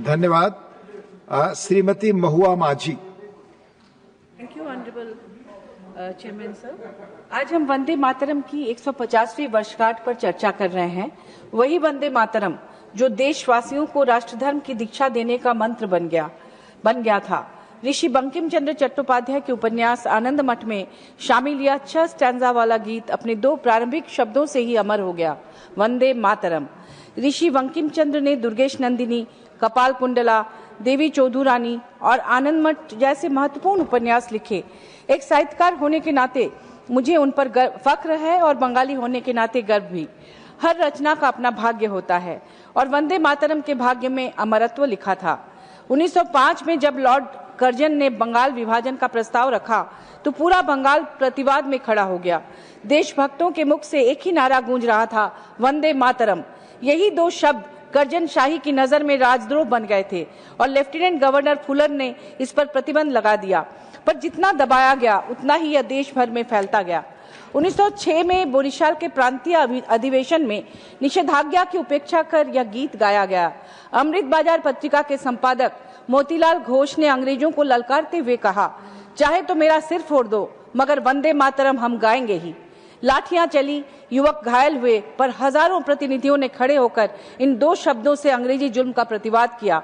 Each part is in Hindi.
धन्यवाद। श्रीमती महुआ माझी। Thank you honourable chairman sir. आज हम वंदे मातरम की 150वीं वर्षगांठ पर चर्चा कर रहे हैं। वही वंदे मातरम जो देशवासियों को राष्ट्रधर्म की दीक्षा देने का मंत्र बन गया था। ऋषि बंकिम चंद्र चट्टोपाध्याय के उपन्यास आनंद मठ में शामिल यह 6 स्टैंजा वाला गीत अपने 2 प्रारंभिक शब्दों से ही अमर हो गया, वंदे मातरम। ऋषि बंकिम चंद्र ने दुर्गेश नंदिनी, कपाल कुंडला, देवी चौधुरानी और आनंद मठ जैसे महत्वपूर्ण उपन्यास लिखे। एक साहित्यकार होने के नाते मुझे उन पर फख्र है और बंगाली होने के नाते गर्व भी। हर रचना का अपना भाग्य होता है और वंदे मातरम के भाग्य में अमरत्व लिखा था। 1905 में जब लॉर्ड कर्जन ने बंगाल विभाजन का प्रस्ताव रखा तो पूरा बंगाल प्रतिवाद में खड़ा हो गया। देशभक्तों के मुख से एक ही नारा गूंज रहा था, वंदे मातरम। यही 2 शब्द कर्जन शाही की नजर में राजद्रोह बन गए थे और लेफ्टिनेंट गवर्नर फुलर ने इस पर प्रतिबंध लगा दिया, पर जितना दबाया गया उतना ही यह देश भर में फैलता गया। 1906 में बोरीशाल के प्रांतीय अधिवेशन में निषेधाज्ञा की उपेक्षा कर यह गीत गाया गया। अमृत बाजार पत्रिका के संपादक मोतीलाल घोष ने अंग्रेजों को ललकारते हुए कहा, चाहे तो मेरा सिर फोड़ दो मगर वंदे मातरम हम गाएंगे ही। लाठियां चली, युवक घायल हुए, पर हजारों प्रतिनिधियों ने खड़े होकर इन 2 शब्दों से अंग्रेजी जुल्म का प्रतिवाद किया।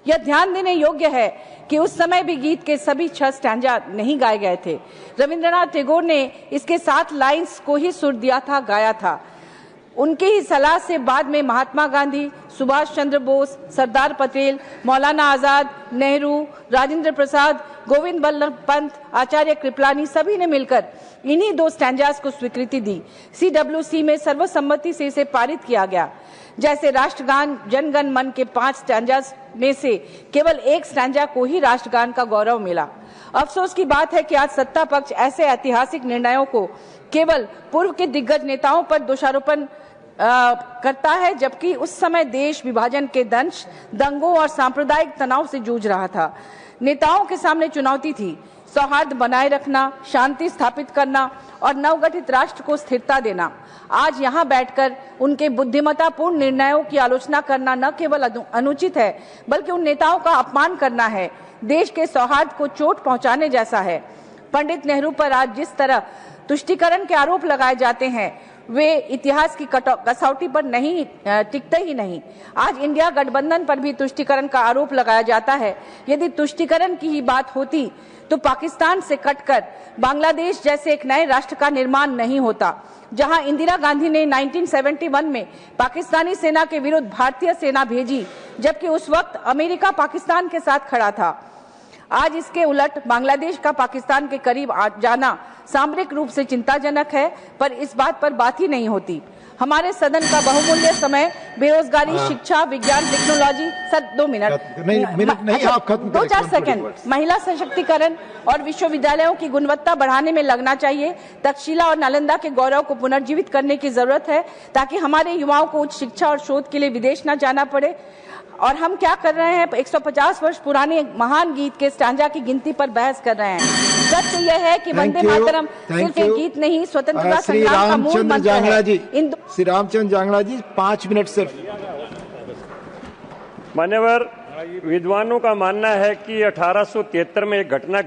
यह ध्यान देने योग्य है कि उस समय भी गीत के सभी 6 स्टैंजा नहीं गाए गए थे। रविंद्रनाथ टैगोर ने इसके 7 लाइंस को ही सुर दिया था, गाया था। उनके ही सलाह से बाद में महात्मा गांधी, सुभाष चंद्र बोस, सरदार पटेल, मौलाना आजाद, नेहरू, राजेंद्र प्रसाद, गोविंद बल्लभ पंत, आचार्य कृपलानी सभी ने मिलकर इन्हीं 2 स्टैंजास को स्वीकृति दी। CWC में सर्वसम्मति से इसे पारित किया गया। जैसे राष्ट्रगान जनगण मन के 5 स्टैंजास में से केवल 1 स्टैंजा को ही राष्ट्रगान का गौरव मिला। अफसोस की बात है कि आज सत्ता पक्ष ऐसे ऐतिहासिक निर्णयों को केवल पूर्व के दिग्गज नेताओं पर दोषारोपण करता है, जबकि उस समय देश विभाजन के दंश, दंगों और सांप्रदायिक तनाव से जूझ रहा था। नेताओं के सामने चुनौती थी सौहार्द बनाए रखना, शांति स्थापित करना और नवगठित राष्ट्र को स्थिरता देना। आज यहाँ बैठकर उनके बुद्धिमत्तापूर्ण निर्णयों की आलोचना करना न केवल अनुचित है बल्कि उन नेताओं का अपमान करना है, देश के सौहार्द को चोट पहुंचाने जैसा है। पंडित नेहरू पर आज जिस तरह तुष्टीकरण के आरोप लगाए जाते हैं वे इतिहास की कसौटी पर नहीं टिकते ही नहीं। आज इंडिया गठबंधन पर भी तुष्टीकरण का आरोप लगाया जाता है। यदि तुष्टीकरण की ही बात होती तो पाकिस्तान से कटकर बांग्लादेश जैसे एक नए राष्ट्र का निर्माण नहीं होता। जहां इंदिरा गांधी ने 1971 में पाकिस्तानी सेना के विरुद्ध भारतीय सेना भेजी, जबकि उस वक्त अमेरिका पाकिस्तान के साथ खड़ा था। आज इसके उलट बांग्लादेश का पाकिस्तान के करीब जाना सामरिक रूप से चिंताजनक है, पर इस बात पर बात ही नहीं होती। हमारे सदन का बहुमूल्य समय बेरोजगारी, शिक्षा, विज्ञान, टेक्नोलॉजी, सर 2 मिनट नहीं, आप खत्म 2-4 सेकंड, महिला सशक्तिकरण और विश्वविद्यालयों की गुणवत्ता बढ़ाने में लगना चाहिए। तक्षशिला और नालंदा के गौरव को पुनर्जीवित करने की जरूरत है ताकि हमारे युवाओं को उच्च शिक्षा और शोध के लिए विदेश न जाना पड़े। और हम क्या कर रहे हैं, 150 वर्ष पुराने महान गीत के स्टैंजा की गिनती पर बहस कर रहे हैं। सत्य यह है कि वंदे मातरम सिर्फ एक गीत नहीं, स्वतंत्रता संग्राम का मूल मंत्र है। श्री रामचंद्र जांगड़ा जी 5 मिनट सिर्फ। मान्यवर, विद्वानों का मानना है कि 1873 में एक घटना